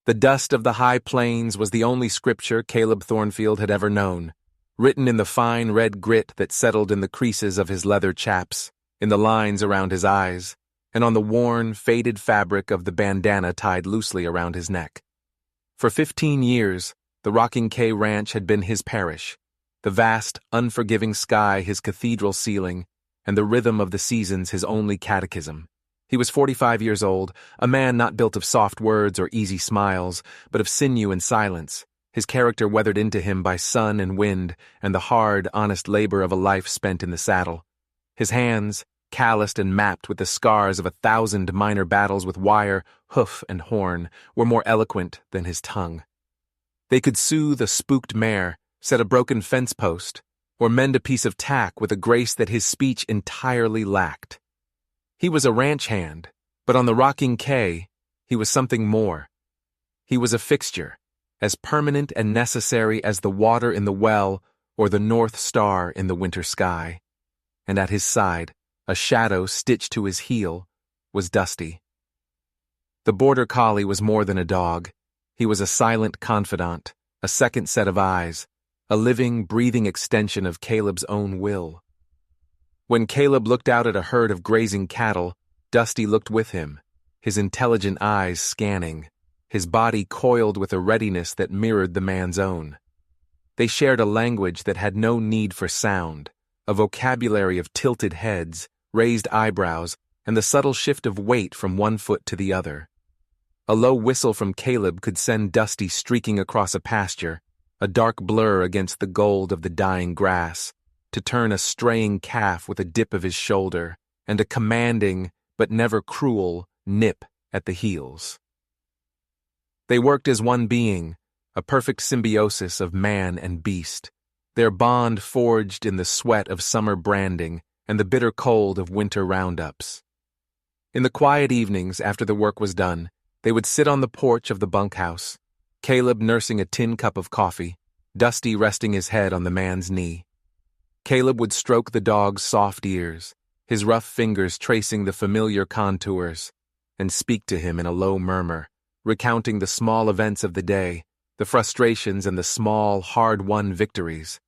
The dust of the high plains was the only scripture Caleb Thornfield had ever known, written in the fine red grit that settled in the creases of his leather chaps, in the lines around his eyes, and on the worn, faded fabric of the bandana tied loosely around his neck. For 15 years, the Rocking K Ranch had been his parish, the vast, unforgiving sky his cathedral ceiling, and the rhythm of the seasons his only catechism. He was 45 years old, a man not built of soft words or easy smiles, but of sinew and silence, his character weathered into him by sun and wind and the hard, honest labor of a life spent in the saddle. His hands, calloused and mapped with the scars of 1,000 minor battles with wire, hoof, and horn, were more eloquent than his tongue. They could soothe a spooked mare, set a broken fence post, or mend a piece of tack with a grace that his speech entirely lacked. He was a ranch hand, but on the Rocking K, he was something more. He was a fixture, as permanent and necessary as the water in the well or the North Star in the winter sky. And at his side, a shadow stitched to his heel, was Dusty. The border collie was more than a dog. He was a silent confidant, a second set of eyes, a living, breathing extension of Caleb's own will. When Caleb looked out at a herd of grazing cattle, Dusty looked with him, his intelligent eyes scanning, his body coiled with a readiness that mirrored the man's own. They shared a language that had no need for sound, a vocabulary of tilted heads, raised eyebrows, and the subtle shift of weight from one foot to the other. A low whistle from Caleb could send Dusty streaking across a pasture, a dark blur against the gold of the dying grass, to turn a straying calf with a dip of his shoulder and a commanding, but never cruel, nip at the heels. They worked as one being, a perfect symbiosis of man and beast, their bond forged in the sweat of summer branding and the bitter cold of winter roundups. In the quiet evenings after the work was done, they would sit on the porch of the bunkhouse, Caleb nursing a tin cup of coffee, Dusty resting his head on the man's knee. Caleb would stroke the dog's soft ears, his rough fingers tracing the familiar contours, and speak to him in a low murmur, recounting the small events of the day, the frustrations and the small, hard-won victories.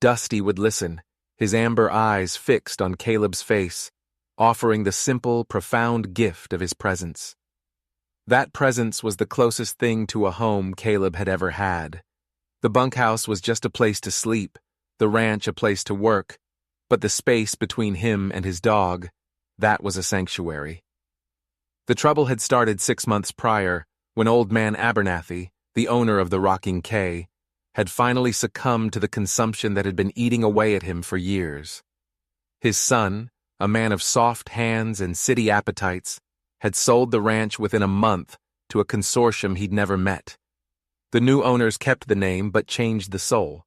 Dusty would listen, his amber eyes fixed on Caleb's face, offering the simple, profound gift of his presence. That presence was the closest thing to a home Caleb had ever had. The bunkhouse was just a place to sleep, the ranch a place to work, but the space between him and his dog, that was a sanctuary. The trouble had started 6 months prior, when old man Abernathy, the owner of the Rocking K, had finally succumbed to the consumption that had been eating away at him for years. His son, a man of soft hands and city appetites, had sold the ranch within a month to a consortium he'd never met. The new owners kept the name but changed the soul.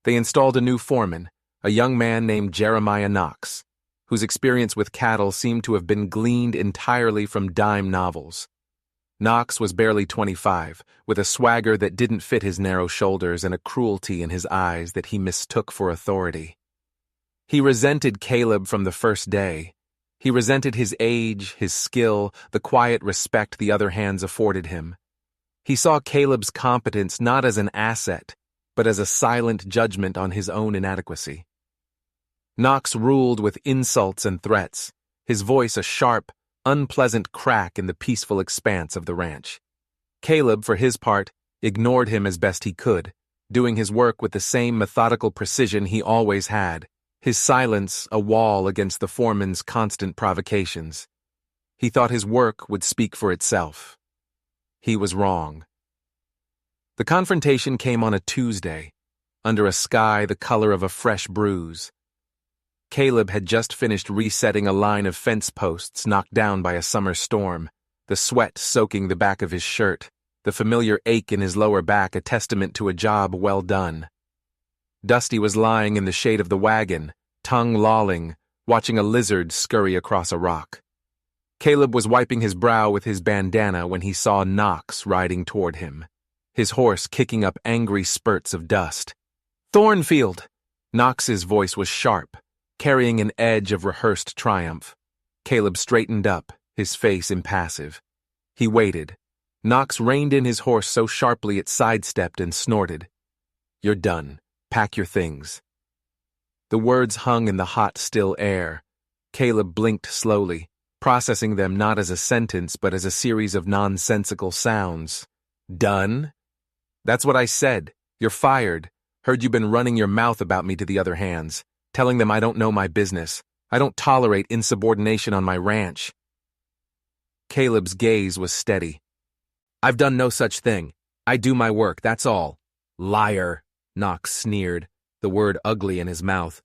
They installed a new foreman, a young man named Jeremiah Knox, whose experience with cattle seemed to have been gleaned entirely from dime novels. Knox was barely 25, with a swagger that didn't fit his narrow shoulders and a cruelty in his eyes that he mistook for authority. He resented Caleb from the first day. He resented his age, his skill, the quiet respect the other hands afforded him. He saw Caleb's competence not as an asset, but as a silent judgment on his own inadequacy. Knox ruled with insults and threats, his voice a sharp, unpleasant crack in the peaceful expanse of the ranch. Caleb, for his part, ignored him as best he could, doing his work with the same methodical precision he always had, his silence a wall against the foreman's constant provocations. He thought his work would speak for itself. He was wrong. The confrontation came on a Tuesday, under a sky the color of a fresh bruise. Caleb had just finished resetting a line of fence posts knocked down by a summer storm, the sweat soaking the back of his shirt, the familiar ache in his lower back a testament to a job well done. Dusty was lying in the shade of the wagon, tongue lolling, watching a lizard scurry across a rock. Caleb was wiping his brow with his bandana when he saw Knox riding toward him, his horse kicking up angry spurts of dust. "Thornfield!" Knox's voice was sharp, carrying an edge of rehearsed triumph. Caleb straightened up, his face impassive. He waited, Knox reined in his horse so sharply it sidestepped and snorted. "You're done. Pack your things." The words hung in the hot, still air. Caleb blinked slowly, processing them not as a sentence but as a series of nonsensical sounds. "Done? That's what I said. You're fired. Heard you've been running your mouth about me to the other hands, telling them I don't know my business. I don't tolerate insubordination on my ranch." Caleb's gaze was steady. "I've done no such thing. I do my work, that's all." "Liar," Knox sneered, the word ugly in his mouth.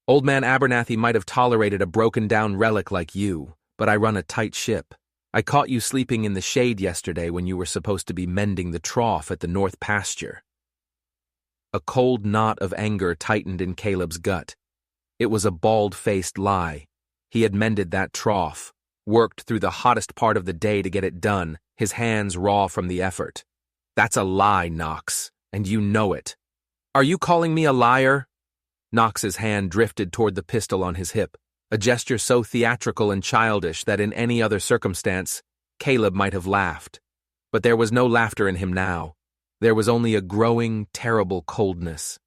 "Old man Abernathy might have tolerated a broken-down relic like you, but I run a tight ship. I caught you sleeping in the shade yesterday when you were supposed to be mending the trough at the north pasture." A cold knot of anger tightened in Caleb's gut. It was a bald-faced lie. He had mended that trough, worked through the hottest part of the day to get it done, his hands raw from the effort. "That's a lie, Knox, and you know it." "Are you calling me a liar?" Knox's hand drifted toward the pistol on his hip, a gesture so theatrical and childish that in any other circumstance, Caleb might have laughed. But there was no laughter in him now. There was only a growing, terrible coldness.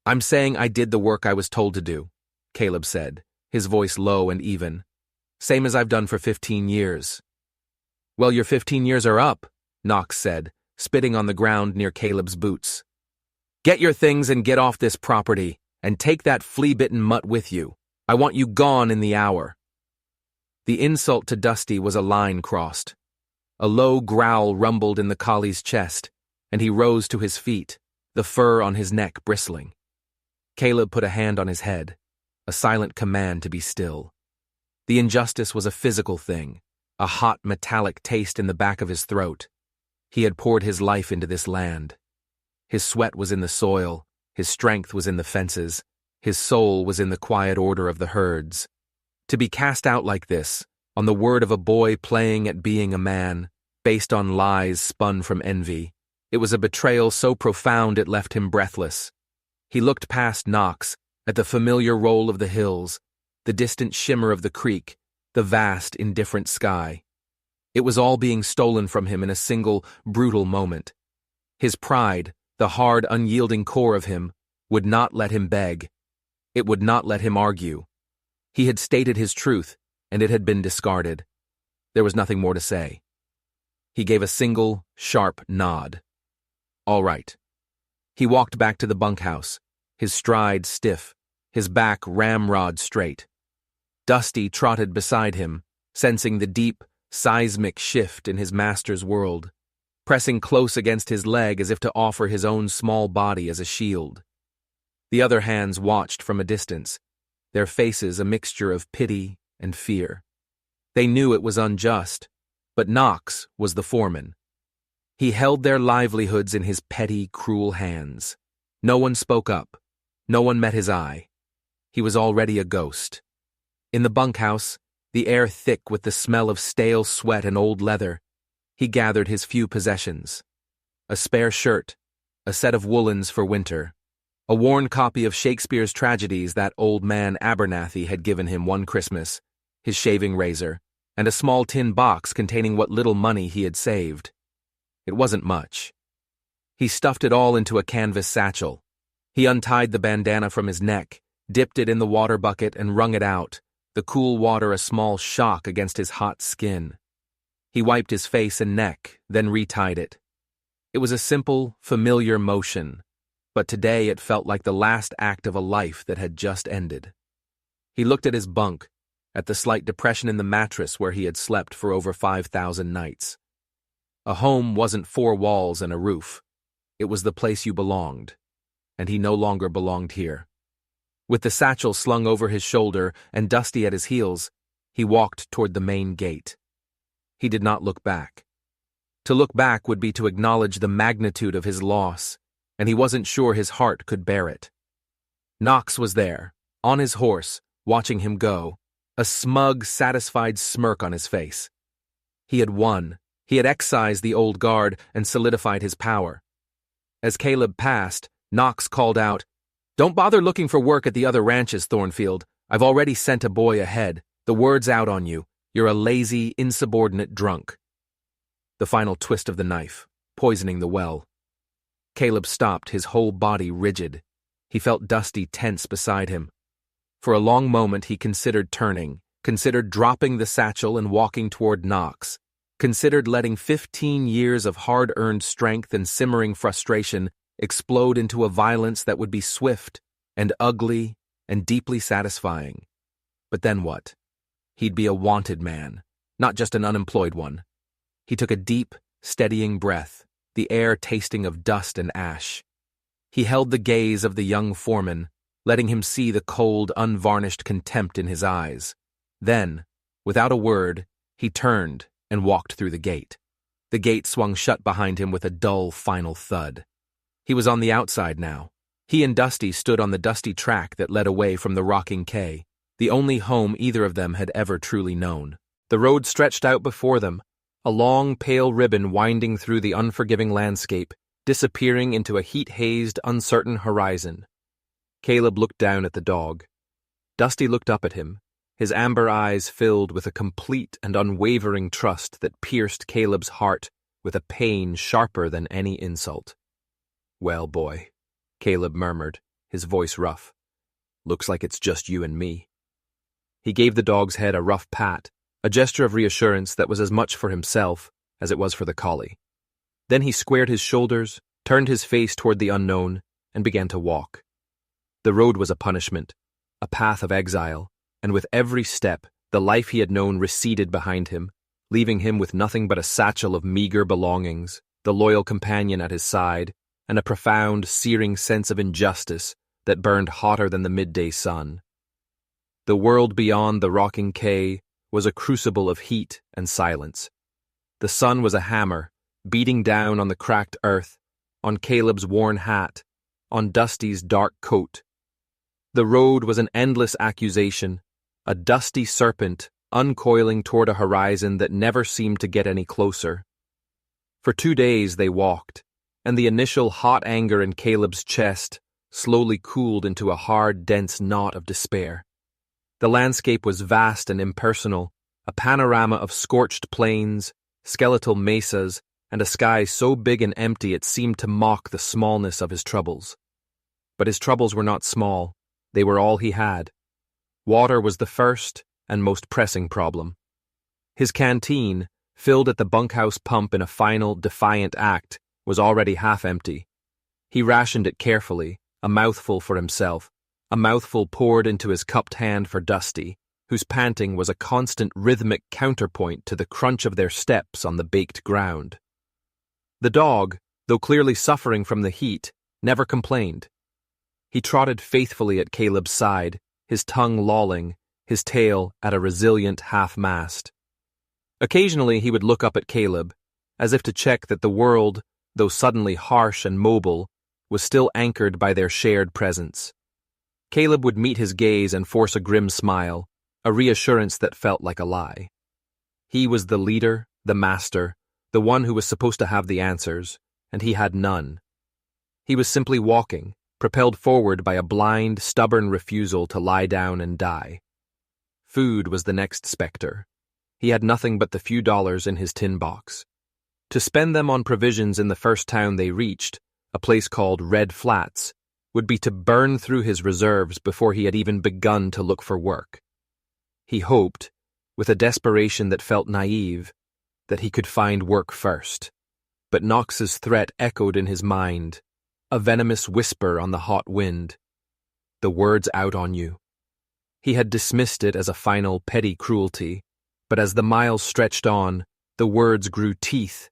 "I'm saying I did the work I was told to do," Caleb said, his voice low and even. "Same as I've done for 15 years. "Well, your 15 years are up," Knox said, spitting on the ground near Caleb's boots. "Get your things and get off this property, and take that flea-bitten mutt with you. I want you gone in the hour." The insult to Dusty was a line crossed. A low growl rumbled in the collie's chest, and he rose to his feet, the fur on his neck bristling. Caleb put a hand on his head, a silent command to be still. The injustice was a physical thing, a hot metallic taste in the back of his throat. He had poured his life into this land. His sweat was in the soil, his strength was in the fences, his soul was in the quiet order of the herds. To be cast out like this, on the word of a boy playing at being a man, based on lies spun from envy, it was a betrayal so profound it left him breathless. He looked past Knox, at the familiar roll of the hills, the distant shimmer of the creek, the vast, indifferent sky. It was all being stolen from him in a single, brutal moment. His pride, the hard, unyielding core of him, would not let him beg. It would not let him argue. He had stated his truth, and it had been discarded. There was nothing more to say. He gave a single, sharp nod. All right. He walked back to the bunkhouse, his stride stiff, his back ramrod straight. Dusty trotted beside him, sensing the deep, seismic shift in his master's world, pressing close against his leg as if to offer his own small body as a shield. The other hands watched from a distance, their faces a mixture of pity and fear. They knew it was unjust, but Knox was the foreman. He held their livelihoods in his petty, cruel hands. No one spoke up. No one met his eye. He was already a ghost. In the bunkhouse, the air thick with the smell of stale sweat and old leather, he gathered his few possessions. A spare shirt, a set of woolens for winter, a worn copy of Shakespeare's tragedies that old man Abernathy had given him one Christmas, his shaving razor, and a small tin box containing what little money he had saved. It wasn't much. He stuffed it all into a canvas satchel. He untied the bandana from his neck, dipped it in the water bucket and wrung it out, the cool water a small shock against his hot skin. He wiped his face and neck, then retied it. It was a simple, familiar motion, but today it felt like the last act of a life that had just ended. He looked at his bunk, at the slight depression in the mattress where he had slept for over 5,000 nights. A home wasn't 4 walls and a roof. It was the place you belonged, and he no longer belonged here. With the satchel slung over his shoulder and Dusty at his heels, he walked toward the main gate. He did not look back. To look back would be to acknowledge the magnitude of his loss, and he wasn't sure his heart could bear it. Knox was there, on his horse, watching him go, a smug, satisfied smirk on his face. He had won. He had excised the old guard and solidified his power. As Caleb passed, Knox called out, "Don't bother looking for work at the other ranches, Thornfield. I've already sent a boy ahead. The word's out on you. You're a lazy, insubordinate drunk." The final twist of the knife, poisoning the well. Caleb stopped, his whole body rigid. He felt Dusty tense beside him. For a long moment he considered turning, considered dropping the satchel and walking toward Knox, considered letting 15 years of hard-earned strength and simmering frustration explode into a violence that would be swift and ugly and deeply satisfying. But then what? He'd be a wanted man, not just an unemployed one. He took a deep, steadying breath, the air tasting of dust and ash. He held the gaze of the young foreman, letting him see the cold, unvarnished contempt in his eyes. Then, without a word, he turned and walked through the gate. The gate swung shut behind him with a dull, final thud. He was on the outside now. He and Dusty stood on the dusty track that led away from the rocking quay, the only home either of them had ever truly known. The road stretched out before them, a long, pale ribbon winding through the unforgiving landscape, disappearing into a heat-hazed, uncertain horizon. Caleb looked down at the dog. Dusty looked up at him, his amber eyes filled with a complete and unwavering trust that pierced Caleb's heart with a pain sharper than any insult. "Well, boy," Caleb murmured, his voice rough. "Looks like it's just you and me." He gave the dog's head a rough pat, a gesture of reassurance that was as much for himself as it was for the collie. Then he squared his shoulders, turned his face toward the unknown, and began to walk. The road was a punishment, a path of exile, and with every step, the life he had known receded behind him, leaving him with nothing but a satchel of meager belongings, the loyal companion at his side, and a profound, searing sense of injustice that burned hotter than the midday sun. The world beyond the rocking quay was a crucible of heat and silence. The sun was a hammer, beating down on the cracked earth, on Caleb's worn hat, on Dusty's dark coat. The road was an endless accusation, a dusty serpent uncoiling toward a horizon that never seemed to get any closer. For 2 days they walked, and the initial hot anger in Caleb's chest slowly cooled into a hard, dense knot of despair. The landscape was vast and impersonal, a panorama of scorched plains, skeletal mesas, and a sky so big and empty it seemed to mock the smallness of his troubles. But his troubles were not small, they were all he had. Water was the first and most pressing problem. His canteen, filled at the bunkhouse pump in a final, defiant act, was already half empty. He rationed it carefully, a mouthful for himself, a mouthful poured into his cupped hand for Dusty, whose panting was a constant rhythmic counterpoint to the crunch of their steps on the baked ground. The dog, though clearly suffering from the heat, never complained. He trotted faithfully at Caleb's side, his tongue lolling, his tail at a resilient half-mast. Occasionally he would look up at Caleb, as if to check that the world, though suddenly harsh and mobile, was still anchored by their shared presence. Caleb would meet his gaze and force a grim smile, a reassurance that felt like a lie. He was the leader, the master, the one who was supposed to have the answers, and he had none. He was simply walking, propelled forward by a blind, stubborn refusal to lie down and die. Food was the next specter. He had nothing but the few dollars in his tin box. To spend them on provisions in the first town they reached, a place called Red Flats, would be to burn through his reserves before he had even begun to look for work. He hoped, with a desperation that felt naive, that he could find work first. But Knox's threat echoed in his mind, a venomous whisper on the hot wind. The word's out on you. He had dismissed it as a final petty cruelty, but as the miles stretched on, the words grew teeth.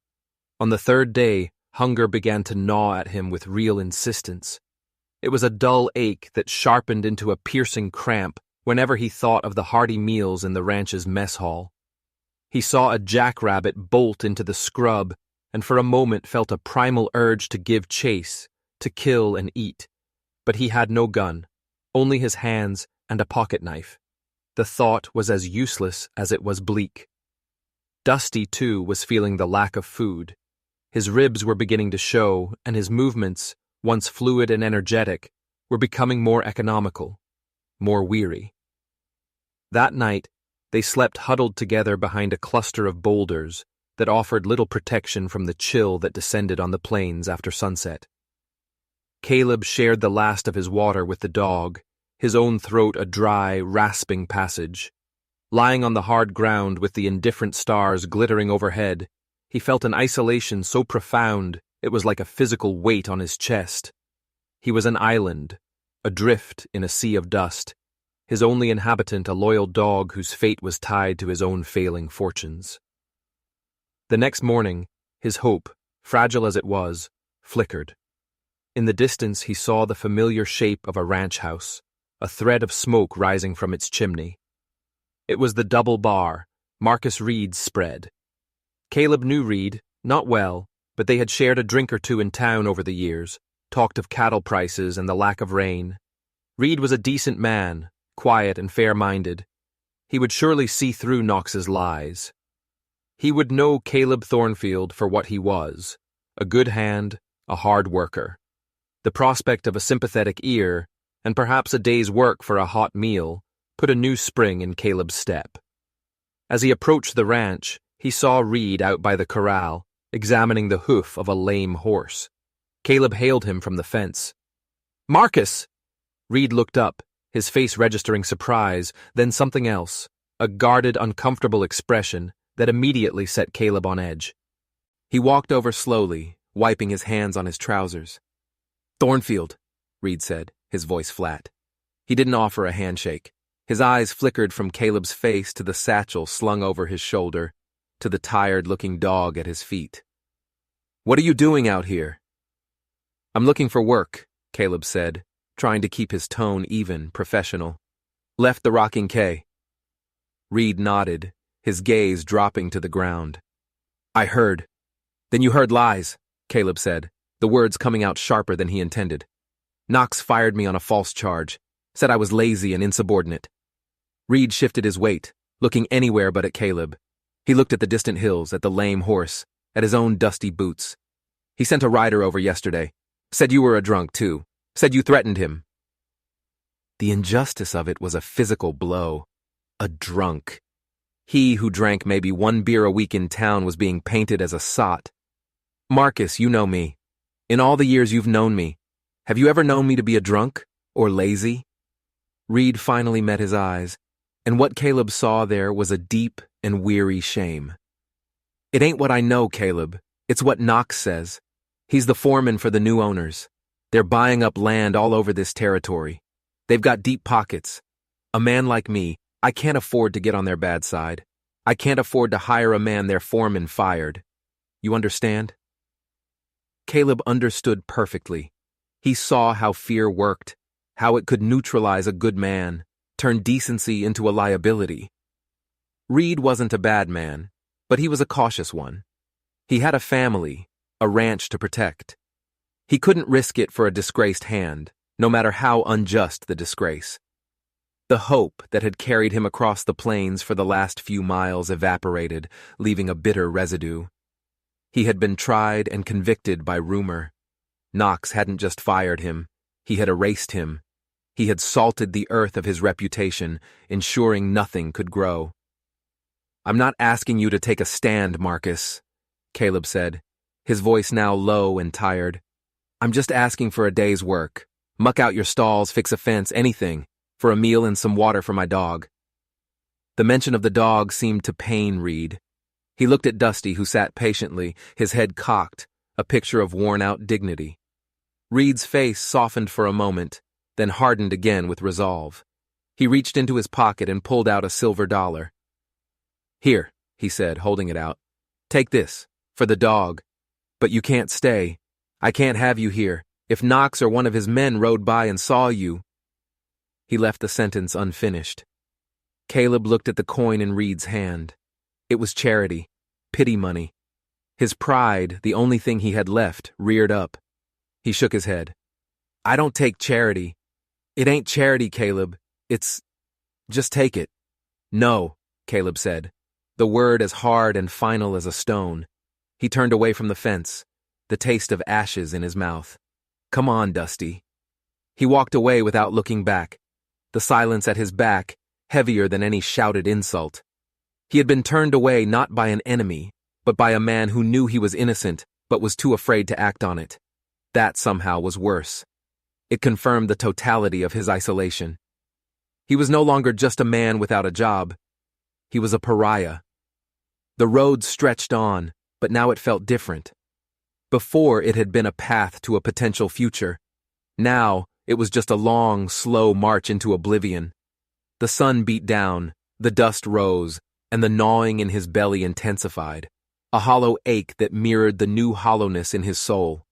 On the 3rd day, hunger began to gnaw at him with real insistence. It was a dull ache that sharpened into a piercing cramp whenever he thought of the hearty meals in the ranch's mess hall. He saw a jackrabbit bolt into the scrub and for a moment felt a primal urge to give chase, to kill and eat. But he had no gun, only his hands and a pocket knife. The thought was as useless as it was bleak. Dusty, too, was feeling the lack of food. His ribs were beginning to show, and his movements, once fluid and energetic, were becoming more economical, more weary. That night, they slept huddled together behind a cluster of boulders, that offered little protection from the chill that descended on the plains after sunset. Caleb shared the last of his water with the dog, his own throat a dry, rasping passage. Lying on the hard ground with the indifferent stars glittering overhead, he felt an isolation so profound it was like a physical weight on his chest. He was an island, adrift in a sea of dust, his only inhabitant a loyal dog whose fate was tied to his own failing fortunes. The next morning, his hope, fragile as it was, flickered. In the distance he saw the familiar shape of a ranch house, a thread of smoke rising from its chimney. It was the double bar, Marcus Reed's spread. Caleb knew Reed, not well, but they had shared a drink or two in town over the years, talked of cattle prices and the lack of rain. Reed was a decent man, quiet and fair-minded. He would surely see through Knox's lies. He would know Caleb Thornfield for what he was, a good hand, a hard worker. The prospect of a sympathetic ear, and perhaps a day's work for a hot meal, put a new spring in Caleb's step. As he approached the ranch, he saw Reed out by the corral, examining the hoof of a lame horse. Caleb hailed him from the fence. "Marcus!" Reed looked up, his face registering surprise, then something else, a guarded, uncomfortable expression that immediately set Caleb on edge. He walked over slowly, wiping his hands on his trousers. "Thornfield," Reed said, his voice flat. He didn't offer a handshake. His eyes flickered from Caleb's face to the satchel slung over his shoulder, to the tired-looking dog at his feet. "What are you doing out here?" "I'm looking for work," Caleb said, trying to keep his tone even, professional. "Left the rocking K." Reed nodded, his gaze dropping to the ground. "I heard." "Then you heard lies," Caleb said, the words coming out sharper than he intended. "Knox fired me on a false charge, said I was lazy and insubordinate." Reed shifted his weight, looking anywhere but at Caleb. He looked at the distant hills, at the lame horse, at his own dusty boots. "He sent a rider over yesterday. Said you were a drunk, too. Said you threatened him." The injustice of it was a physical blow. A drunk. He who drank maybe one beer a week in town was being painted as a sot. "Marcus, you know me. In all the years you've known me, have you ever known me to be a drunk? Or lazy?" Reed finally met his eyes, and what Caleb saw there was a deep and weary shame. "It ain't what I know, Caleb. It's what Knox says. He's the foreman for the new owners. They're buying up land all over this territory. They've got deep pockets. A man like me, I can't afford to get on their bad side. I can't afford to hire a man their foreman fired. You understand?" Caleb understood perfectly. He saw how fear worked, how it could neutralize a good man, turn decency into a liability. Reed wasn't a bad man, but he was a cautious one. He had a family, a ranch to protect. He couldn't risk it for a disgraced hand, no matter how unjust the disgrace. The hope that had carried him across the plains for the last few miles evaporated, leaving a bitter residue. He had been tried and convicted by rumor. Knox hadn't just fired him, he had erased him. He had salted the earth of his reputation, ensuring nothing could grow. "I'm not asking you to take a stand, Marcus," Caleb said, his voice now low and tired. "I'm just asking for a day's work. Muck out your stalls, fix a fence, anything, for a meal and some water for my dog." The mention of the dog seemed to pain Reed. He looked at Dusty, who sat patiently, his head cocked, a picture of worn-out dignity. Reed's face softened for a moment, then hardened again with resolve. He reached into his pocket and pulled out a silver dollar. "Here," he said, holding it out. "Take this, for the dog. But you can't stay. I can't have you here. If Knox or one of his men rode by and saw you—" He left the sentence unfinished. Caleb looked at the coin in Reed's hand. It was charity, pity money. His pride, the only thing he had left, reared up. He shook his head. "I don't take charity. It ain't charity, Caleb. It's... just take it." "No," Caleb said, the word as hard and final as a stone. He turned away from the fence, the taste of ashes in his mouth. "Come on, Dusty." He walked away without looking back, the silence at his back heavier than any shouted insult. He had been turned away not by an enemy, but by a man who knew he was innocent but was too afraid to act on it. That somehow was worse. It confirmed the totality of his isolation. He was no longer just a man without a job. He was a pariah. The road stretched on, but now it felt different. Before, it had been a path to a potential future. Now, it was just a long, slow march into oblivion. The sun beat down, the dust rose, and the gnawing in his belly intensified, a hollow ache that mirrored the new hollowness in his soul.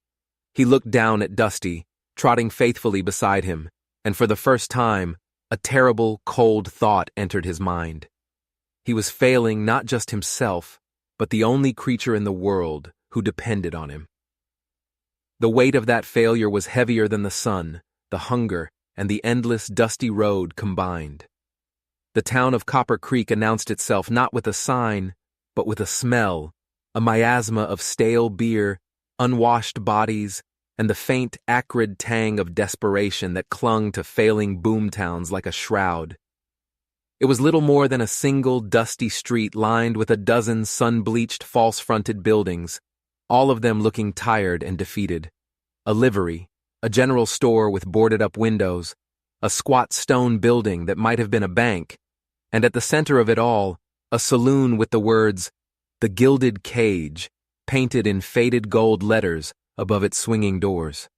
He looked down at Dusty, trotting faithfully beside him, and for the first time, a terrible, cold thought entered his mind. He was failing not just himself, but the only creature in the world who depended on him. The weight of that failure was heavier than the sun, the hunger, and the endless, dusty road combined. The town of Copper Creek announced itself not with a sign, but with a smell, a miasma of stale beer, unwashed bodies, and the faint, acrid tang of desperation that clung to failing boomtowns like a shroud. It was little more than a single, dusty street lined with a dozen sun-bleached, false-fronted buildings, all of them looking tired and defeated. A livery, a general store with boarded-up windows, a squat stone building that might have been a bank, and at the center of it all, a saloon with the words, "The Gilded Cage," painted in faded gold letters above its swinging doors.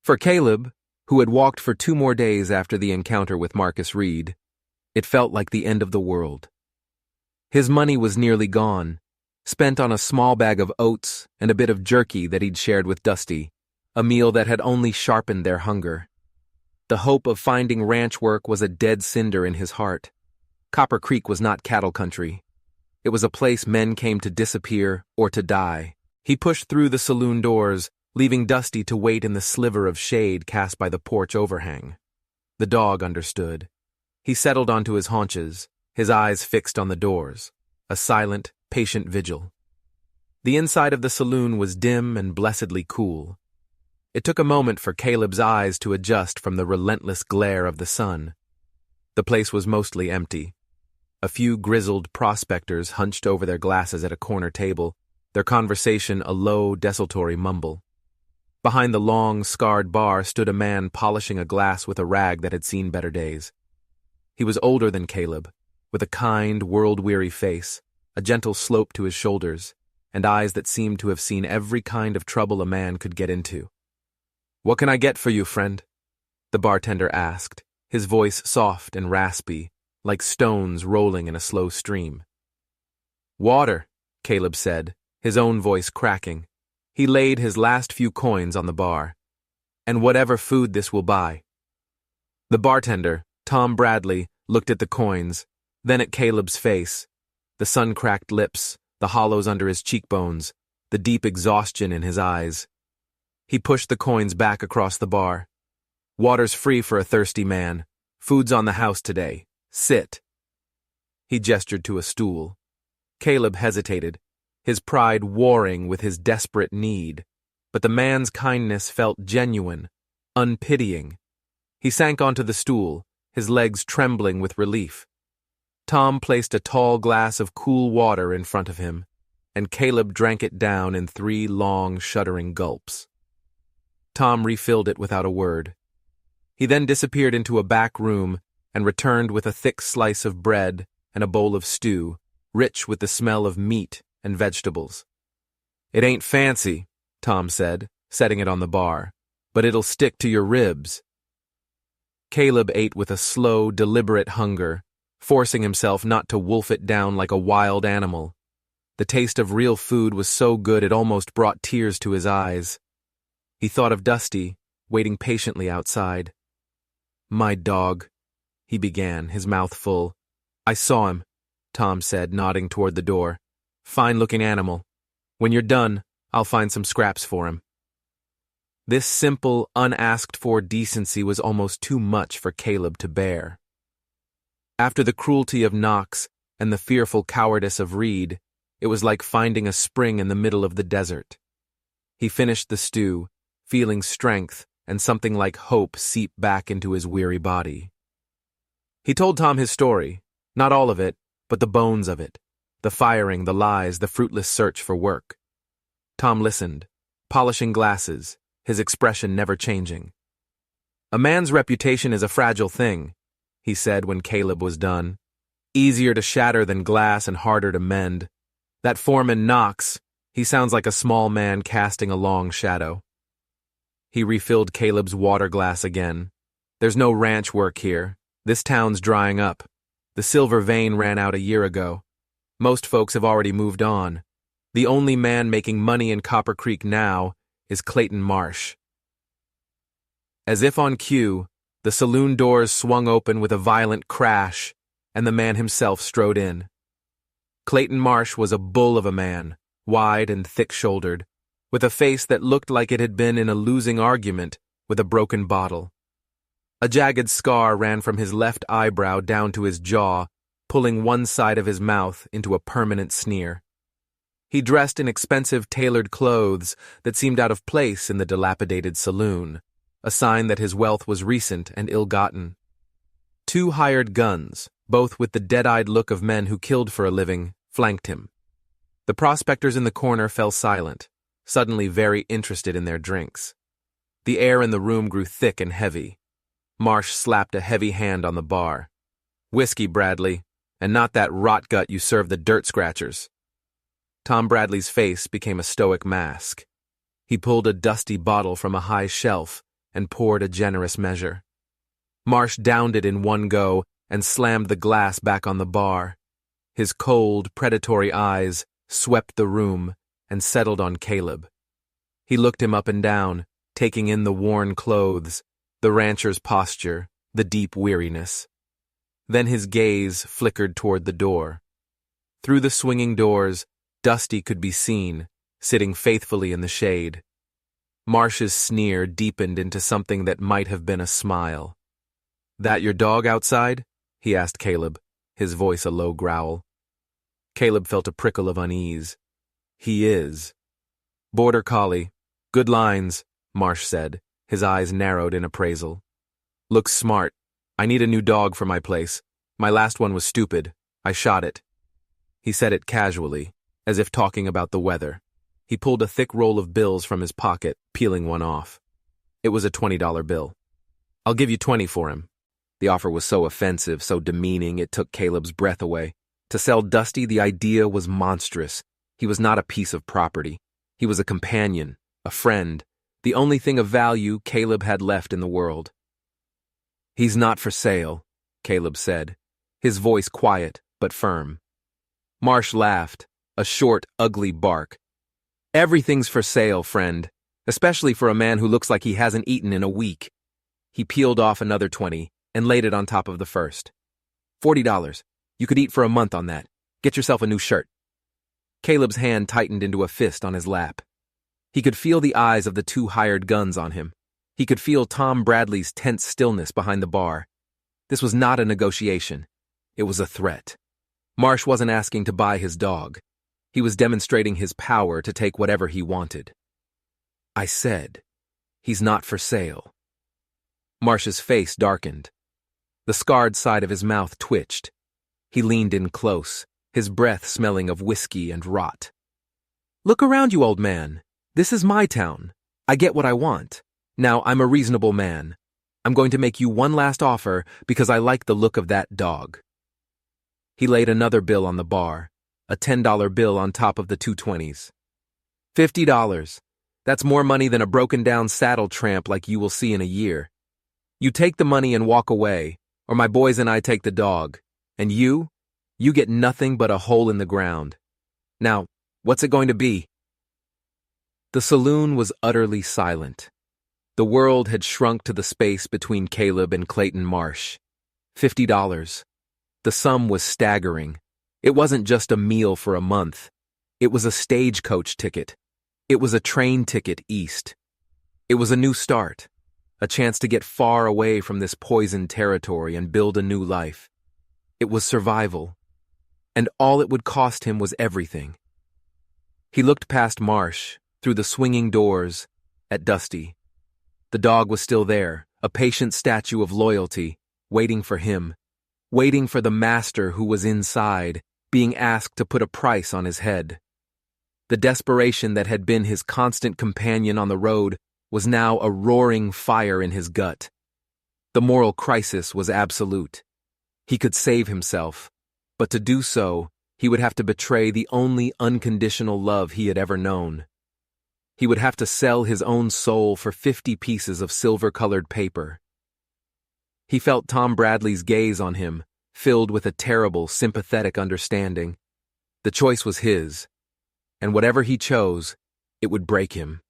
For Caleb, who had walked for 2 more days after the encounter with Marcus Reed, it felt like the end of the world. His money was nearly gone, spent on a small bag of oats and a bit of jerky that he'd shared with Dusty, a meal that had only sharpened their hunger. The hope of finding ranch work was a dead cinder in his heart. Copper Creek was not cattle country. It was a place men came to disappear or to die. He pushed through the saloon doors, leaving Dusty to wait in the sliver of shade cast by the porch overhang. The dog understood. He settled onto his haunches, his eyes fixed on the doors, a silent, patient vigil. The inside of the saloon was dim and blessedly cool. It took a moment for Caleb's eyes to adjust from the relentless glare of the sun. The place was mostly empty. A few grizzled prospectors hunched over their glasses at a corner table, their conversation a low, desultory mumble. Behind the long, scarred bar stood a man polishing a glass with a rag that had seen better days. He was older than Caleb, with a kind, world-weary face, a gentle slope to his shoulders, and eyes that seemed to have seen every kind of trouble a man could get into. "What can I get for you, friend?" the bartender asked, his voice soft and raspy, like stones rolling in a slow stream. "Water," Caleb said, his own voice cracking. He laid his last few coins on the bar. "And whatever food this will buy." The bartender, Tom Bradley, looked at the coins, then at Caleb's face, the sun-cracked lips, the hollows under his cheekbones, the deep exhaustion in his eyes. He pushed the coins back across the bar. "Water's free for a thirsty man. Food's on the house today. Sit." He gestured to a stool. Caleb hesitated, his pride warring with his desperate need, but the man's kindness felt genuine, unpitying. He sank onto the stool, his legs trembling with relief. Tom placed a tall glass of cool water in front of him, and Caleb drank it down in 3 long, shuddering gulps. Tom refilled it without a word. He then disappeared into a back room and returned with a thick slice of bread and a bowl of stew, rich with the smell of meat and vegetables. "It ain't fancy," Tom said, setting it on the bar, "but it'll stick to your ribs." Caleb ate with a slow, deliberate hunger, forcing himself not to wolf it down like a wild animal. The taste of real food was so good it almost brought tears to his eyes. He thought of Dusty, waiting patiently outside. "My dog," he began, his mouth full. "I saw him," Tom said, nodding toward the door. "Fine-looking animal. When you're done, I'll find some scraps for him." This simple, unasked-for decency was almost too much for Caleb to bear. After the cruelty of Knox and the fearful cowardice of Reed, it was like finding a spring in the middle of the desert. He finished the stew, feeling strength and something like hope seep back into his weary body. He told Tom his story, not all of it, but the bones of it, The firing, the lies, the fruitless search for work. Tom listened, polishing glasses, his expression never changing. "A man's reputation is a fragile thing," he said when Caleb was done. "Easier to shatter than glass and harder to mend. That foreman Knox, he sounds like a small man casting a long shadow." He refilled Caleb's water glass again. "There's no ranch work here. This town's drying up. The silver vein ran out a year ago. Most folks have already moved on. The only man making money in Copper Creek now is Clayton Marsh." As if on cue, the saloon doors swung open with a violent crash, and the man himself strode in. Clayton Marsh was a bull of a man, wide and thick-shouldered, with a face that looked like it had been in a losing argument with a broken bottle. A jagged scar ran from his left eyebrow down to his jaw, pulling one side of his mouth into a permanent sneer. He dressed in expensive tailored clothes that seemed out of place in the dilapidated saloon, a sign that his wealth was recent and ill-gotten. 2 hired guns, both with the dead-eyed look of men who killed for a living, flanked him. The prospectors in the corner fell silent, suddenly very interested in their drinks. The air in the room grew thick and heavy. Marsh slapped a heavy hand on the bar. "Whiskey, Bradley, and not that rot gut you serve the dirt scratchers." Tom Bradley's face became a stoic mask. He pulled a dusty bottle from a high shelf and poured a generous measure. Marsh downed it in one go and slammed the glass back on the bar. His cold, predatory eyes swept the room and settled on Caleb. He looked him up and down, taking in the worn clothes, the rancher's posture, the deep weariness. Then his gaze flickered toward the door. Through the swinging doors, Dusty could be seen, sitting faithfully in the shade. Marsh's sneer deepened into something that might have been a smile. "That your dog outside?" he asked Caleb, his voice a low growl. Caleb felt a prickle of unease. "He is." "Border collie. Good lines," Marsh said, his eyes narrowed in appraisal. "Looks smart. I need a new dog for my place. My last one was stupid. I shot it." He said it casually, as if talking about the weather. He pulled a thick roll of bills from his pocket, peeling one off. It was a $20 bill. "I'll give you 20 for him." The offer was so offensive, so demeaning, it took Caleb's breath away. To sell Dusty, the idea was monstrous. He was not a piece of property. He was a companion, a friend, the only thing of value Caleb had left in the world. "He's not for sale," Caleb said, his voice quiet but firm. Marsh laughed, a short, ugly bark. "Everything's for sale, friend, especially for a man who looks like he hasn't eaten in a week." He peeled off another 20 and laid it on top of the first. $40. You could eat for a month on that. Get yourself a new shirt." Caleb's hand tightened into a fist on his lap. He could feel the eyes of the 2 hired guns on him. He could feel Tom Bradley's tense stillness behind the bar. This was not a negotiation. It was a threat. Marsh wasn't asking to buy his dog. He was demonstrating his power to take whatever he wanted. "I said, he's not for sale." Marsh's face darkened. The scarred side of his mouth twitched. He leaned in close, his breath smelling of whiskey and rot. "Look around you, old man. This is my town. I get what I want. Now I'm a reasonable man. I'm going to make you one last offer because I like the look of that dog." He laid another bill on the bar, a $10 bill on top of the 2 20s. $50. That's more money than a broken-down saddle tramp like you will see in a year. You take the money and walk away, or my boys and I take the dog. And you get nothing but a hole in the ground. Now, what's it going to be?" The saloon was utterly silent. The world had shrunk to the space between Caleb and Clayton Marsh. $50. The sum was staggering. It wasn't just a meal for a month. It was a stagecoach ticket. It was a train ticket east. It was a new start, a chance to get far away from this poisoned territory and build a new life. It was survival. And all it would cost him was everything. He looked past Marsh, through the swinging doors, at Dusty. The dog was still there, a patient statue of loyalty, waiting for him, waiting for the master who was inside, being asked to put a price on his head. The desperation that had been his constant companion on the road was now a roaring fire in his gut. The moral crisis was absolute. He could save himself, but to do so, he would have to betray the only unconditional love he had ever known. He would have to sell his own soul for 50 pieces of silver-colored paper. He felt Tom Bradley's gaze on him, filled with a terrible, sympathetic understanding. The choice was his, and whatever he chose, it would break him.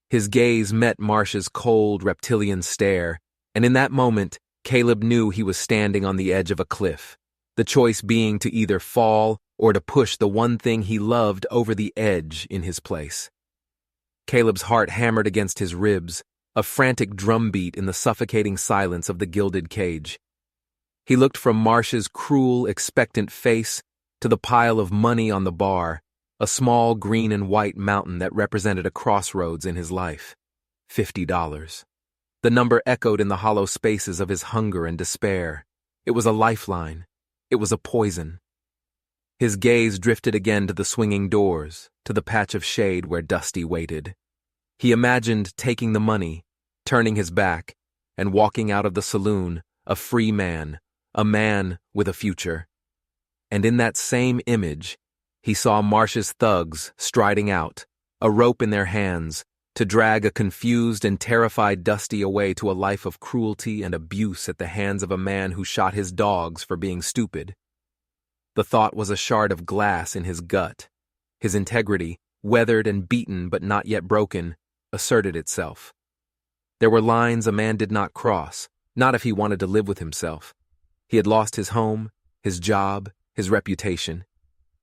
His gaze met Marsh's cold, reptilian stare, and in that moment, Caleb knew he was standing on the edge of a cliff, the choice being to either fall or to push the one thing he loved over the edge in his place. Caleb's heart hammered against his ribs, a frantic drumbeat in the suffocating silence of the gilded cage. He looked from Marsh's cruel, expectant face to the pile of money on the bar, a small green and white mountain that represented a crossroads in his life. $50. The number echoed in the hollow spaces of his hunger and despair. It was a lifeline. It was a poison. His gaze drifted again to the swinging doors, to the patch of shade where Dusty waited. He imagined taking the money, turning his back, and walking out of the saloon, a free man, a man with a future. And in that same image, he saw Marsh's thugs striding out, a rope in their hands, to drag a confused and terrified Dusty away to a life of cruelty and abuse at the hands of a man who shot his dogs for being stupid. The thought was a shard of glass in his gut. His integrity, weathered and beaten but not yet broken, asserted itself. There were lines a man did not cross, not if he wanted to live with himself. He had lost his home, his job, his reputation.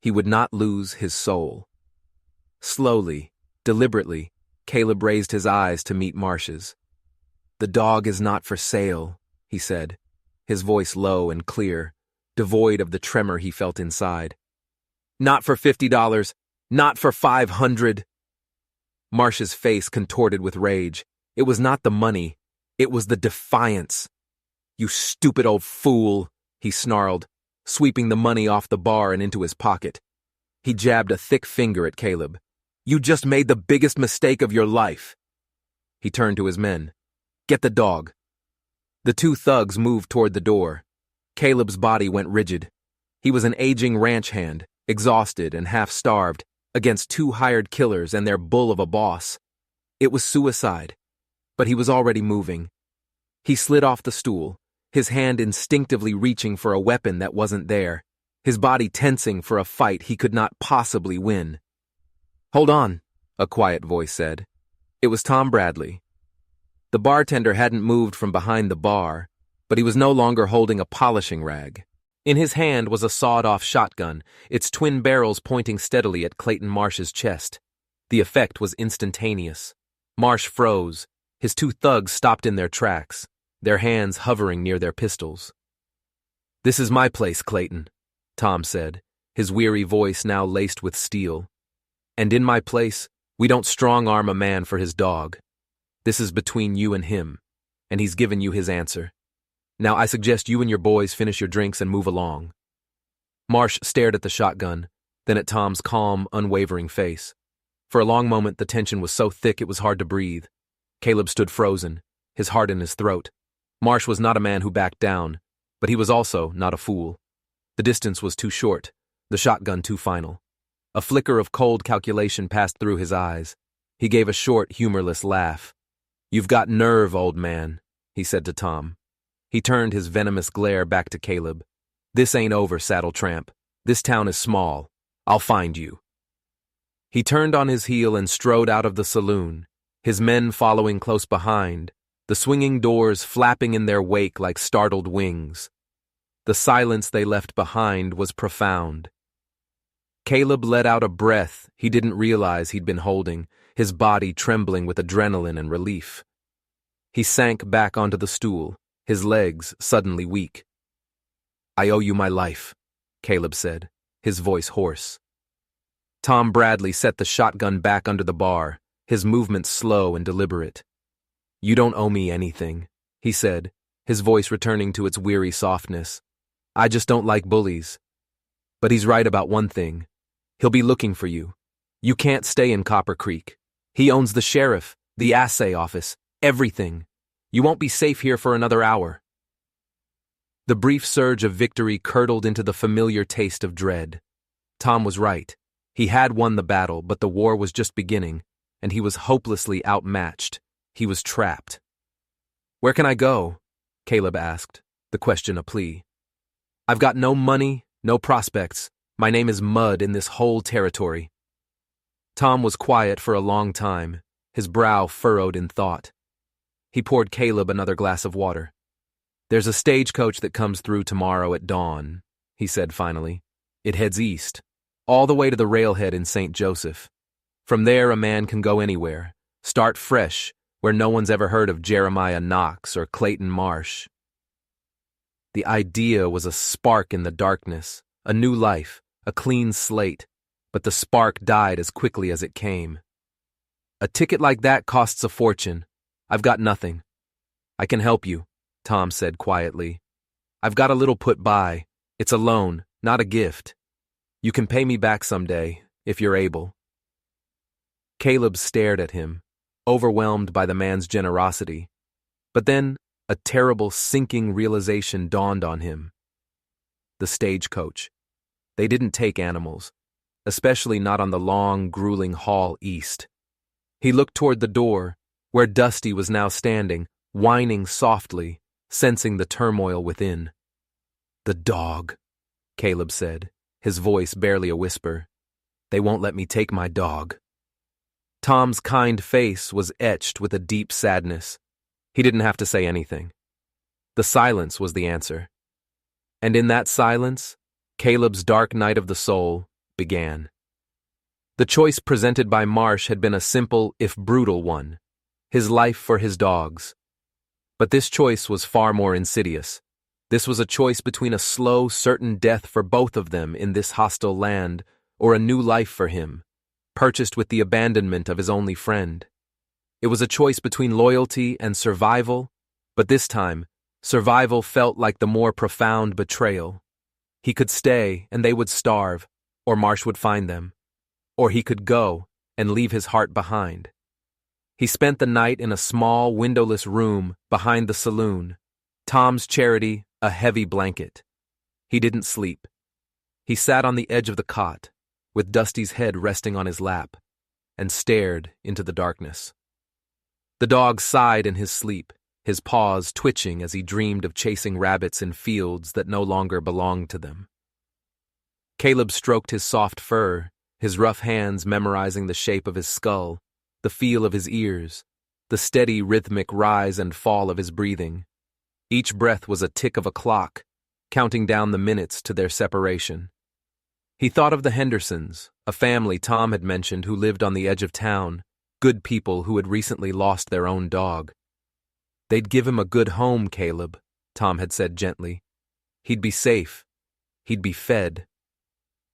He would not lose his soul. Slowly, deliberately, Caleb raised his eyes to meet Marsh's. "The dog is not for sale," he said, his voice low and clear, devoid of the tremor he felt inside. "Not for $50, not for $500. Marsh's face contorted with rage. It was not the money, it was the defiance. "You stupid old fool," he snarled, sweeping the money off the bar and into his pocket. He jabbed a thick finger at Caleb. "You just made the biggest mistake of your life." He turned to his men. "Get the dog." The two thugs moved toward the door. Caleb's body went rigid. He was an aging ranch hand, exhausted and half-starved, against two hired killers and their bull of a boss. It was suicide, but he was already moving. He slid off the stool, his hand instinctively reaching for a weapon that wasn't there, his body tensing for a fight he could not possibly win. "Hold on," a quiet voice said. It was Tom Bradley. The bartender hadn't moved from behind the bar, but he was no longer holding a polishing rag. In his hand was a sawed-off shotgun, its twin barrels pointing steadily at Clayton Marsh's chest. The effect was instantaneous. Marsh froze. His two thugs stopped in their tracks, their hands hovering near their pistols. "This is my place, Clayton," Tom said, his weary voice now laced with steel. "And in my place, we don't strong-arm a man for his dog. This is between you and him, and he's given you his answer. Now I suggest you and your boys finish your drinks and move along." Marsh stared at the shotgun, then at Tom's calm, unwavering face. For a long moment, the tension was so thick it was hard to breathe. Caleb stood frozen, his heart in his throat. Marsh was not a man who backed down, but he was also not a fool. The distance was too short, the shotgun too final. A flicker of cold calculation passed through his eyes. He gave a short, humorless laugh. "You've got nerve, old man," he said to Tom. He turned his venomous glare back to Caleb. "This ain't over, saddle tramp. This town is small. I'll find you." He turned on his heel and strode out of the saloon, his men following close behind, the swinging doors flapping in their wake like startled wings. The silence they left behind was profound. Caleb let out a breath he didn't realize he'd been holding, his body trembling with adrenaline and relief. He sank back onto the stool, his legs suddenly weak. "I owe you my life," Caleb said, his voice hoarse. Tom Bradley set the shotgun back under the bar, his movements slow and deliberate. "You don't owe me anything," he said, his voice returning to its weary softness. "I just don't like bullies." But he's right about one thing. He'll be looking for you. You can't stay in Copper Creek. He owns the sheriff, the assay office, everything. You won't be safe here for another hour. The brief surge of victory curdled into the familiar taste of dread. Tom was right. He had won the battle, but the war was just beginning, and he was hopelessly outmatched. He was trapped. "Where can I go?" Caleb asked, the question a plea. "I've got no money, no prospects. My name is mud in this whole territory." Tom was quiet for a long time, his brow furrowed in thought. He poured Caleb another glass of water. "There's a stagecoach that comes through tomorrow at dawn," he said finally. "It heads east, all the way to the railhead in St. Joseph. From there a man can go anywhere, start fresh, where no one's ever heard of Jeremiah Knox or Clayton Marsh." The idea was a spark in the darkness, a new life, a clean slate, but the spark died as quickly as it came. "A ticket like that costs a fortune. I've got nothing." "I can help you," Tom said quietly. "I've got a little put by. It's a loan, not a gift. You can pay me back someday, if you're able." Caleb stared at him, overwhelmed by the man's generosity. But then, a terrible sinking realization dawned on him. The stagecoach. They didn't take animals, especially not on the long, grueling haul east. He looked toward the door, where Dusty was now standing, whining softly, sensing the turmoil within. "The dog," Caleb said, his voice barely a whisper. "They won't let me take my dog." Tom's kind face was etched with a deep sadness. He didn't have to say anything. The silence was the answer. And in that silence, Caleb's dark night of the soul began. The choice presented by Marsh had been a simple, if brutal one. His life for his dogs. But this choice was far more insidious. This was a choice between a slow, certain death for both of them in this hostile land, or a new life for him, purchased with the abandonment of his only friend. It was a choice between loyalty and survival, but this time, survival felt like the more profound betrayal. He could stay and they would starve, or Marsh would find them. Or he could go and leave his heart behind. He spent the night in a small, windowless room behind the saloon, Tom's charity a heavy blanket. He didn't sleep. He sat on the edge of the cot, with Dusty's head resting on his lap, and stared into the darkness. The dog sighed in his sleep, his paws twitching as he dreamed of chasing rabbits in fields that no longer belonged to them. Caleb stroked his soft fur, his rough hands memorizing the shape of his skull, the feel of his ears, the steady rhythmic rise and fall of his breathing. Each breath was a tick of a clock, counting down the minutes to their separation. He thought of the Hendersons, a family Tom had mentioned who lived on the edge of town, good people who had recently lost their own dog. "They'd give him a good home, Caleb," Tom had said gently. "He'd be safe. He'd be fed."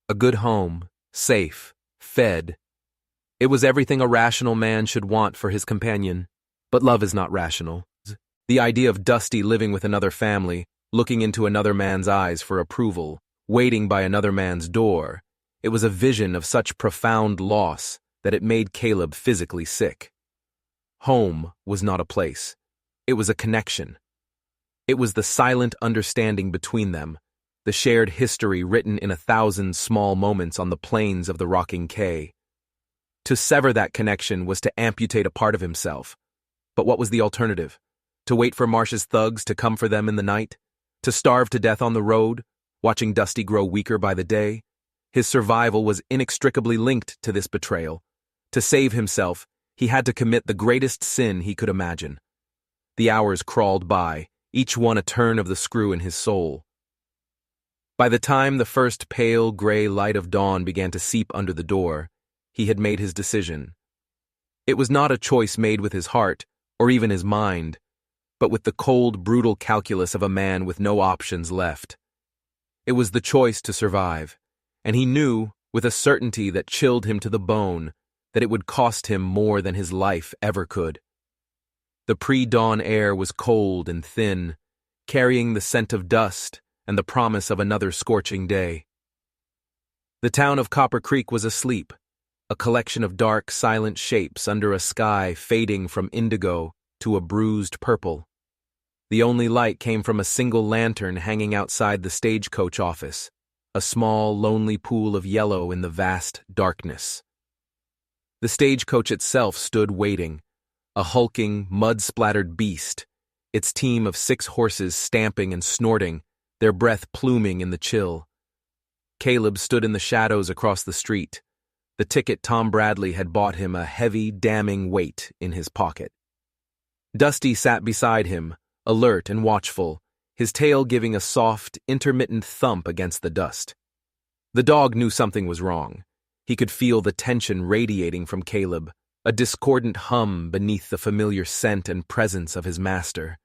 A good home, safe, fed. It was everything a rational man should want for his companion, but love is not rational. The idea of Dusty living with another family, looking into another man's eyes for approval, waiting by another man's door, it was a vision of such profound loss that it made Caleb physically sick. Home was not a place. It was a connection. It was the silent understanding between them, the shared history written in 1,000 small moments on the plains of the rocking K. To sever that connection was to amputate a part of himself. But what was the alternative? To wait for Marsh's thugs to come for them in the night? To starve to death on the road, watching Dusty grow weaker by the day? His survival was inextricably linked to this betrayal. To save himself, he had to commit the greatest sin he could imagine. The hours crawled by, each one a turn of the screw in his soul. By the time the first pale gray light of dawn began to seep under the door, he had made his decision. It was not a choice made with his heart, or even his mind, but with the cold, brutal calculus of a man with no options left. It was the choice to survive, and he knew, with a certainty that chilled him to the bone, that it would cost him more than his life ever could. The pre-dawn air was cold and thin, carrying the scent of dust and the promise of another scorching day. The town of Copper Creek was asleep, a collection of dark, silent shapes under a sky fading from indigo to a bruised purple. The only light came from a single lantern hanging outside the stagecoach office, a small, lonely pool of yellow in the vast darkness. The stagecoach itself stood waiting, a hulking, mud-splattered beast, its team of 6 horses stamping and snorting, their breath pluming in the chill. Caleb stood in the shadows across the street, the ticket Tom Bradley had bought him a heavy, damning weight in his pocket. Dusty sat beside him, alert and watchful, his tail giving a soft, intermittent thump against the dust. The dog knew something was wrong. He could feel the tension radiating from Caleb, a discordant hum beneath the familiar scent and presence of his master.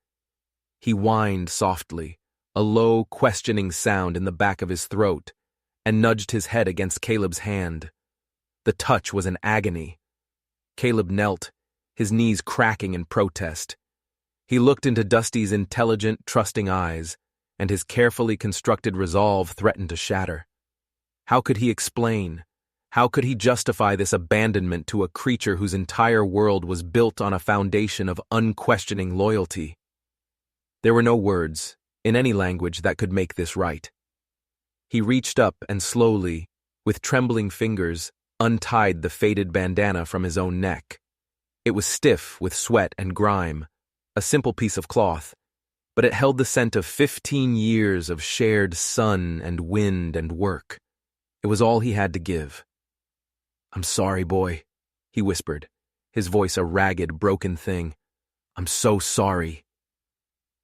He whined softly, a low, questioning sound in the back of his throat, and nudged his head against Caleb's hand. The touch was an agony. Caleb knelt, his knees cracking in protest. He looked into Dusty's intelligent, trusting eyes, and his carefully constructed resolve threatened to shatter. How could he explain? How could he justify this abandonment to a creature whose entire world was built on a foundation of unquestioning loyalty? There were no words, in any language, that could make this right. He reached up and slowly, with trembling fingers, untied the faded bandana from his own neck. It was stiff with sweat and grime, a simple piece of cloth, but it held the scent of 15 years of shared sun and wind and work. It was all he had to give. "I'm sorry, boy," he whispered, his voice a ragged, broken thing. "I'm so sorry."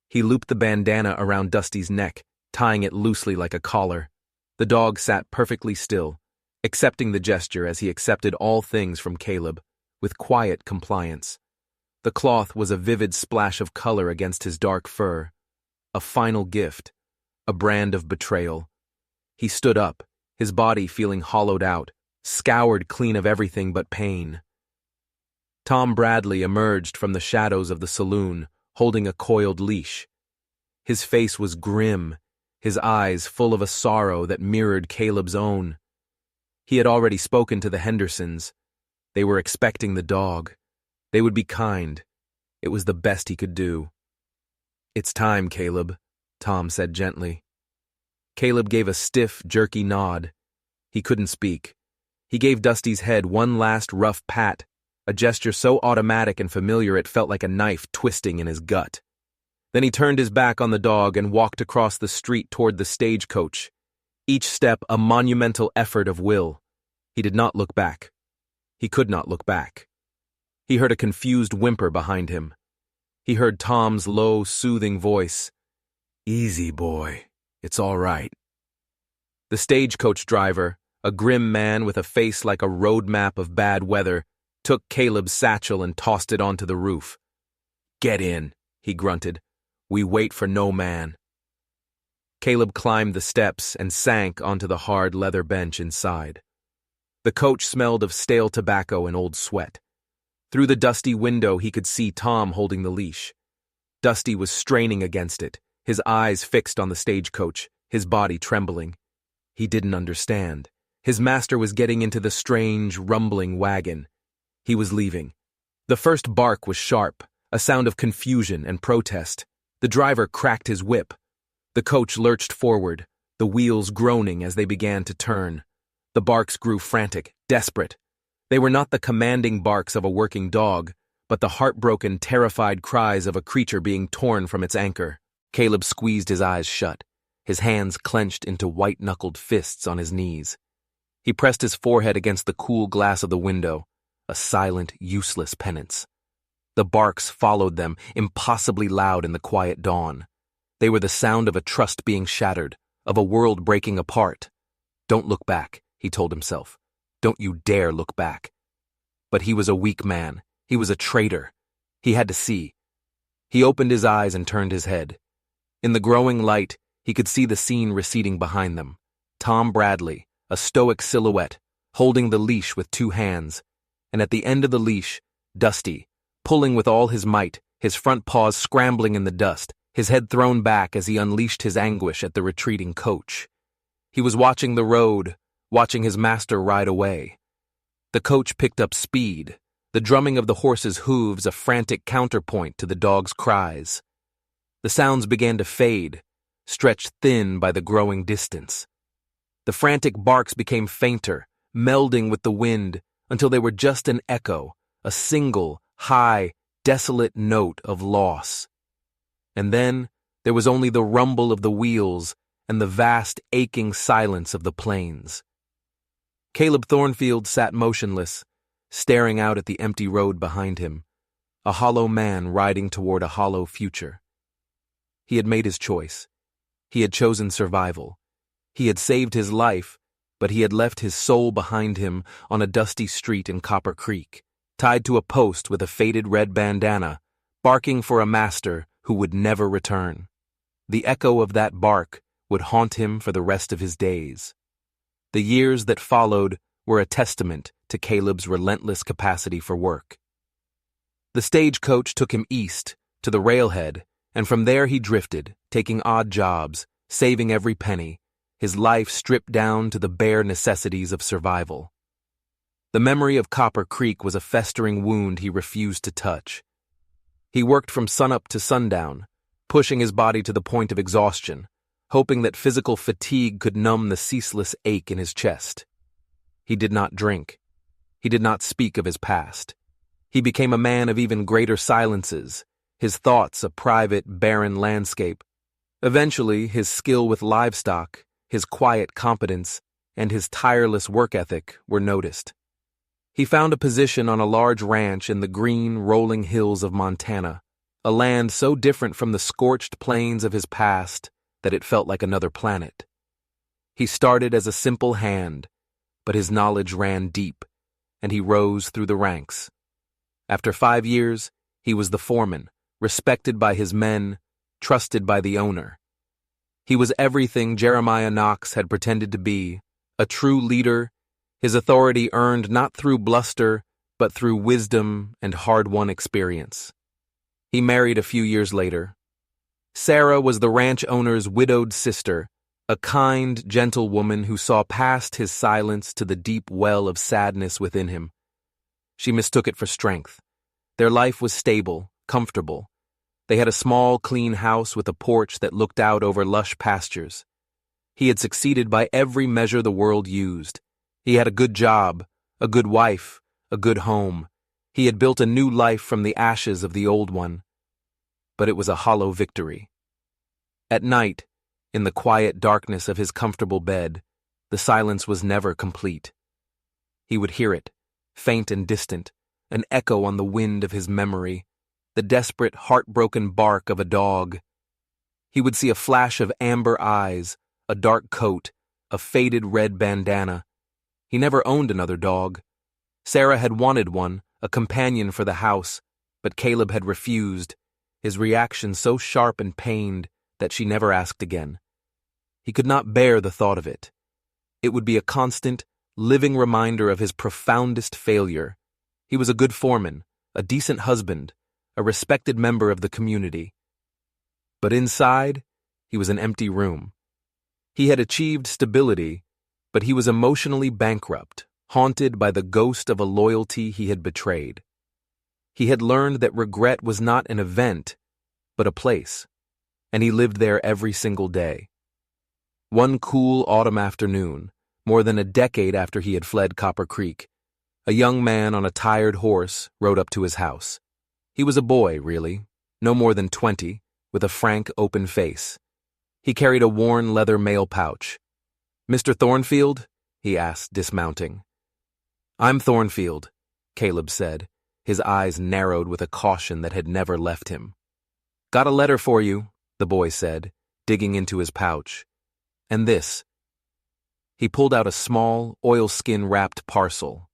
He looped the bandana around Dusty's neck, tying it loosely like a collar. The dog sat perfectly still, accepting the gesture as he accepted all things from Caleb, with quiet compliance. The cloth was a vivid splash of color against his dark fur, a final gift, a brand of betrayal. He stood up, his body feeling hollowed out, scoured clean of everything but pain. Tom Bradley emerged from the shadows of the saloon, holding a coiled leash. His face was grim, his eyes full of a sorrow that mirrored Caleb's own. He had already spoken to the Hendersons. They were expecting the dog. They would be kind. It was the best he could do. "It's time, Caleb," Tom said gently. Caleb gave a stiff, jerky nod. He couldn't speak. He gave Dusty's head one last rough pat, a gesture so automatic and familiar it felt like a knife twisting in his gut. Then he turned his back on the dog and walked across the street toward the stagecoach, each step a monumental effort of will. He did not look back. He could not look back. He heard a confused whimper behind him. He heard Tom's low, soothing voice. "Easy, boy. It's all right." The stagecoach driver, a grim man with a face like a road map of bad weather, took Caleb's satchel and tossed it onto the roof. "Get in," he grunted. "We wait for no man." Caleb climbed the steps and sank onto the hard leather bench inside. The coach smelled of stale tobacco and old sweat. Through the dusty window he could see Tom holding the leash. Dusty was straining against it, his eyes fixed on the stagecoach, his body trembling. He didn't understand. His master was getting into the strange, rumbling wagon. He was leaving. The first bark was sharp, a sound of confusion and protest. The driver cracked his whip. The coach lurched forward, the wheels groaning as they began to turn. The barks grew frantic, desperate. They were not the commanding barks of a working dog, but the heartbroken, terrified cries of a creature being torn from its anchor. Caleb squeezed his eyes shut, his hands clenched into white-knuckled fists on his knees. He pressed his forehead against the cool glass of the window, a silent, useless penance. The barks followed them, impossibly loud in the quiet dawn. They were the sound of a trust being shattered, of a world breaking apart. "Don't look back," he told himself. "Don't you dare look back." But he was a weak man. He was a traitor. He had to see. He opened his eyes and turned his head. In the growing light, he could see the scene receding behind them. Tom Bradley, a stoic silhouette, holding the leash with 2 hands, and at the end of the leash, Dusty, pulling with all his might, his front paws scrambling in the dust, his head thrown back as he unleashed his anguish at the retreating coach. He was watching the road, watching his master ride away. The coach picked up speed, the drumming of the horse's hooves a frantic counterpoint to the dog's cries. The sounds began to fade, stretched thin by the growing distance. The frantic barks became fainter, melding with the wind until they were just an echo, a single, high, desolate note of loss. And then there was only the rumble of the wheels and the vast, aching silence of the plains. Caleb Thornfield sat motionless, staring out at the empty road behind him, a hollow man riding toward a hollow future. He had made his choice. He had chosen survival. He had saved his life, but he had left his soul behind him on a dusty street in Copper Creek, tied to a post with a faded red bandana, barking for a master who would never return. The echo of that bark would haunt him for the rest of his days. The years that followed were a testament to Caleb's relentless capacity for work. The stagecoach took him east, to the railhead, and from there he drifted, taking odd jobs, saving every penny, his life stripped down to the bare necessities of survival. The memory of Copper Creek was a festering wound he refused to touch. He worked from sunup to sundown, pushing his body to the point of exhaustion, hoping that physical fatigue could numb the ceaseless ache in his chest. He did not drink. He did not speak of his past. He became a man of even greater silences, his thoughts a private, barren landscape. Eventually, his skill with livestock, his quiet competence, and his tireless work ethic were noticed. He found a position on a large ranch in the green, rolling hills of Montana, a land so different from the scorched plains of his past that it felt like another planet. He started as a simple hand, but his knowledge ran deep, and he rose through the ranks. After 5 years, he was the foreman, respected by his men, trusted by the owner. He was everything Jeremiah Knox had pretended to be, a true leader, his authority earned not through bluster, but through wisdom and hard-won experience. He married a few years later. Sarah was the ranch owner's widowed sister, a kind, gentle woman who saw past his silence to the deep well of sadness within him. She mistook it for strength. Their life was stable, comfortable. They had a small, clean house with a porch that looked out over lush pastures. He had succeeded by every measure the world used. He had a good job, a good wife, a good home. He had built a new life from the ashes of the old one. But it was a hollow victory. At night, in the quiet darkness of his comfortable bed, the silence was never complete. He would hear it, faint and distant, an echo on the wind of his memory, the desperate, heartbroken bark of a dog. He would see a flash of amber eyes, a dark coat, a faded red bandana. He never owned another dog. Sarah had wanted one, a companion for the house, but Caleb had refused, his reaction so sharp and pained that she never asked again. He could not bear the thought of it. It would be a constant, living reminder of his profoundest failure. He was a good foreman, a decent husband, a respected member of the community. But inside, he was an empty room. He had achieved stability, but he was emotionally bankrupt, haunted by the ghost of a loyalty he had betrayed. He had learned that regret was not an event, but a place, and he lived there every single day. One cool autumn afternoon, more than a decade after he had fled Copper Creek, a young man on a tired horse rode up to his house. He was a boy, really, no more than 20, with a frank, open face. He carried a worn leather mail pouch. "Mr. Thornfield?" he asked, dismounting. "I'm Thornfield," Caleb said, his eyes narrowed with a caution that had never left him. "Got a letter for you," the boy said, digging into his pouch. "And this." He pulled out a small, oilskin-wrapped parcel.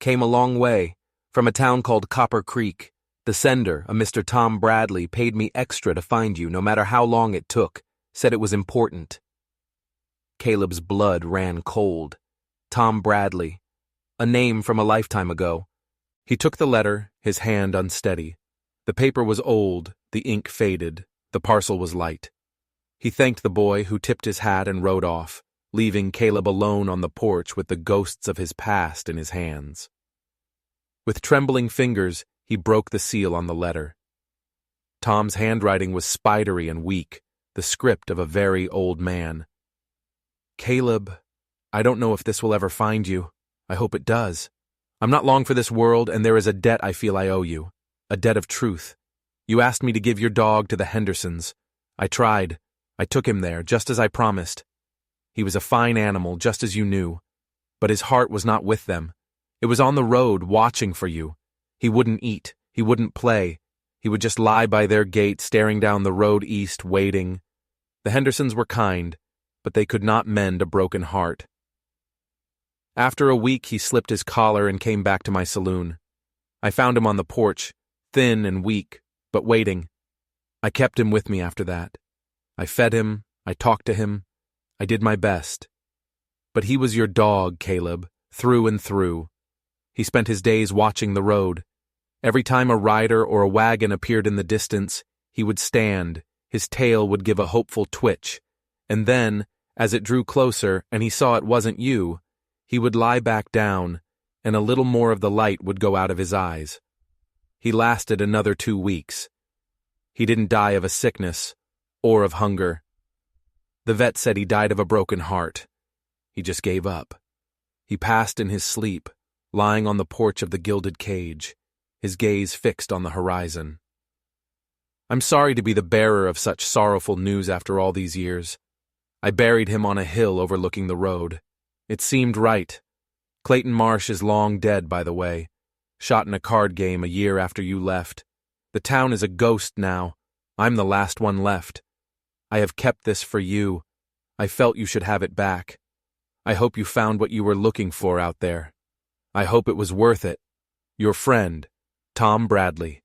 "Came a long way, from a town called Copper Creek. The sender, a Mr. Tom Bradley, paid me extra to find you, no matter how long it took, said it was important." Caleb's blood ran cold. Tom Bradley, a name from a lifetime ago. He took the letter, his hand unsteady. The paper was old, the ink faded, the parcel was light. He thanked the boy, who tipped his hat and rode off, leaving Caleb alone on the porch with the ghosts of his past in his hands. With trembling fingers, he broke the seal on the letter. Tom's handwriting was spidery and weak, the script of a very old man. Caleb, I don't know if this will ever find you. I hope it does. I'm not long for this world, and there is a debt I feel I owe you, a debt of truth. You asked me to give your dog to the Hendersons. I tried. I took him there, just as I promised. He was a fine animal, just as you knew. But his heart was not with them. It was on the road, watching for you. He wouldn't eat. He wouldn't play. He would just lie by their gate, staring down the road east, waiting. The Hendersons were kind, but they could not mend a broken heart. After a week, he slipped his collar and came back to my saloon. I found him on the porch, thin and weak, but waiting. I kept him with me after that. I fed him, I talked to him, I did my best. But he was your dog, Caleb, through and through. He spent his days watching the road. Every time a rider or a wagon appeared in the distance, he would stand, his tail would give a hopeful twitch, and then, as it drew closer and he saw it wasn't you, he would lie back down, and a little more of the light would go out of his eyes. He lasted another 2 weeks. He didn't die of a sickness or of hunger. The vet said he died of a broken heart. He just gave up. He passed in his sleep, lying on the porch of the gilded cage, his gaze fixed on the horizon. I'm sorry to be the bearer of such sorrowful news after all these years. I buried him on a hill overlooking the road. It seemed right. Clayton Marsh is long dead, by the way, shot in a card game a year after you left. The town is a ghost now. I'm the last one left. I have kept this for you. I felt you should have it back. I hope you found what you were looking for out there. I hope it was worth it. Your friend, Tom Bradley.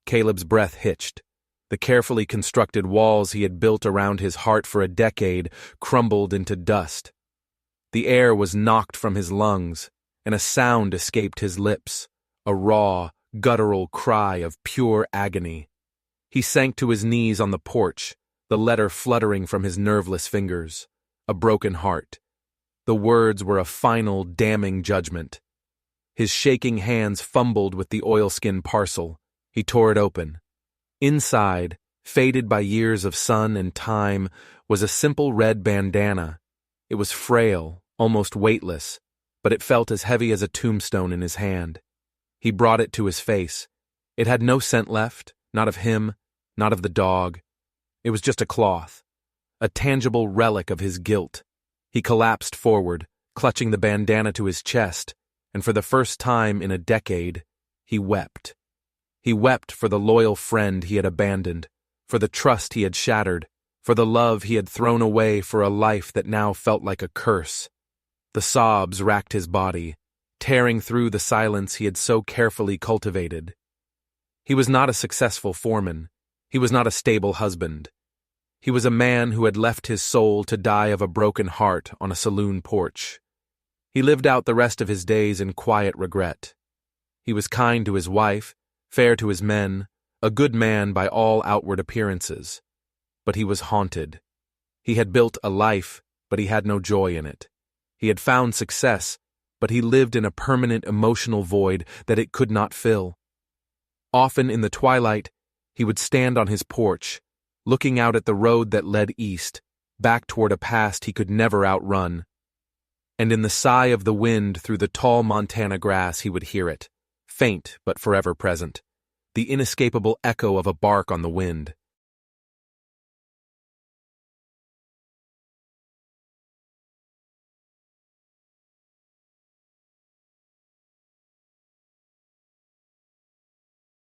Caleb's breath hitched. The carefully constructed walls he had built around his heart for a decade crumbled into dust. The air was knocked from his lungs, and a sound escaped his lips, a raw, guttural cry of pure agony. He sank to his knees on the porch, the letter fluttering from his nerveless fingers. A broken heart. The words were a final, damning judgment. His shaking hands fumbled with the oilskin parcel. He tore it open. Inside, faded by years of sun and time, was a simple red bandana. It was frail, almost weightless, but it felt as heavy as a tombstone in his hand. He brought it to his face. It had no scent left, not of him, not of the dog. It was just a cloth, a tangible relic of his guilt. He collapsed forward, clutching the bandana to his chest, and for the first time in a decade, he wept. He wept for the loyal friend he had abandoned, for the trust he had shattered, for the love he had thrown away for a life that now felt like a curse. The sobs racked his body, tearing through the silence he had so carefully cultivated. He was not a successful foreman. He was not a stable husband. He was a man who had left his soul to die of a broken heart on a saloon porch. He lived out the rest of his days in quiet regret. He was kind to his wife, fair to his men, a good man by all outward appearances. But he was haunted. He had built a life, but he had no joy in it. He had found success, but he lived in a permanent emotional void that it could not fill. Often in the twilight, he would stand on his porch, looking out at the road that led east, back toward a past he could never outrun. And in the sigh of the wind through the tall Montana grass he would hear it, faint but forever present, the inescapable echo of a bark on the wind.